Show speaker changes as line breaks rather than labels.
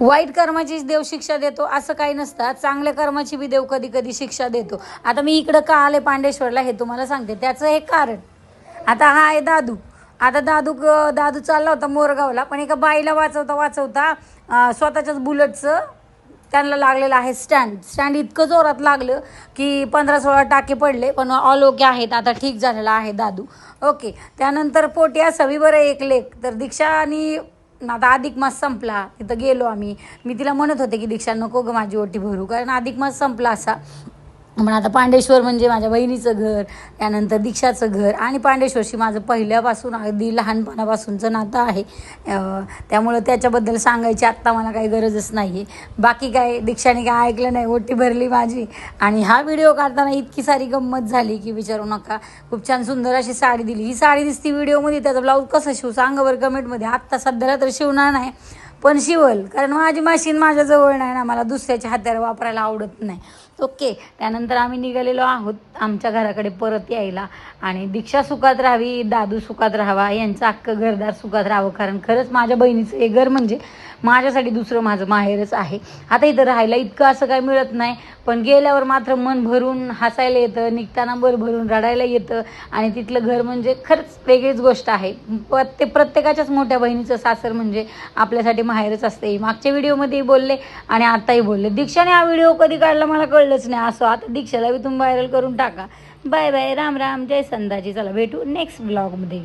वाईट कर्माची देव शिक्षा देतो असं काही नसतं, चांगल्या कर्माची बी देव कधी कधी शिक्षा देतो. आता मी इकडं का आले पांडेश्वरला हे तुम्हाला सांगते, त्याचं हे कारण. आता हा आहे दादू. आता दादू चालला होता मोरगावला, पण एका बाईला वाचवता वाचवता स्वतःच्याच बुलेटचं त्यांना लागलेलं आहे स्टँड इतकं जोरात लागलं की 15-16 टाके पडले, पण ऑल ओके आहेत, आता ठीक झालेला आहे दादू. ओके. त्यानंतर पोटी असावी बरं एक लेक. तर दीक्षा आणि आता अधिक मास संपला, तिथं गेलो आम्ही. मी तिला म्हणत होते की दीक्षा नको ग माझी ओटी भरू, कारण अधिक मास संपला असा. पण आता पांडेश्वर म्हणजे माझ्या बहिणीचं घर, त्यानंतर दीक्षाचं घर, आणि पांडेश्वरशी माझं पहिल्यापासून अगदी लहानपणापासूनचं नातं आहे. त्यामुळं त्याच्याबद्दल सांगायची आत्ता मला काही गरजच नाही आहे. बाकी काय दीक्षाने काय ऐकलं नाही, ओटी भरली माझी. आणि हा व्हिडिओ काढताना इतकी सारी गंमत झाली की विचारू नका. खूप छान सुंदर अशी साडी दिली. ही साडी दिसती व्हिडिओमध्ये, त्याचा ब्लाऊज कसं शिवू सांगा बरं कमेंटमध्ये. आत्ता सध्याला तर शिवणार नाही, पण शिवल, कारण माझी मशीन माझ्याजवळ नाही ना, मला दुसऱ्याच्या हात्याला वापरायला आवडत नाही. ओके. त्यानंतर आम्ही निघालेलो आहोत आमच्या घराकडे परत यायला. आणि दीक्षा सुखात राहावी, दादू सुखात राहावा, यांचं अख्खं घरदार सुखात राहावं, कारण खरंच माझ्या बहिणीचं हे घर म्हणजे माझ्यासाठी दुसरं माझं माहेरच आहे. आता इथं राहायला इतकं असं काही मिळत नाही, पण गेल्यावर मात्र मन भरून हसायला येतं, निघताना भरून रडायला येतं. आणि तिथलं घर म्हणजे खरंच वेगळीच गोष्ट आहे. प्रत्येकाच्याच मोठ्या बहिणीचं सासर म्हणजे आपल्यासाठी माहेरच असते. मागच्या व्हिडिओमध्येही बोलले आणि आताही बोलले. दीक्षाने हा व्हिडिओ कधी काढला मला कळलंच नाही. असं आता दीक्षाला बी तुम्ही व्हायरल करून टाका. बाय बाय, राम राम, जय संदाजी. चला भेटू नेक्स्ट ब्लॉगमध्ये.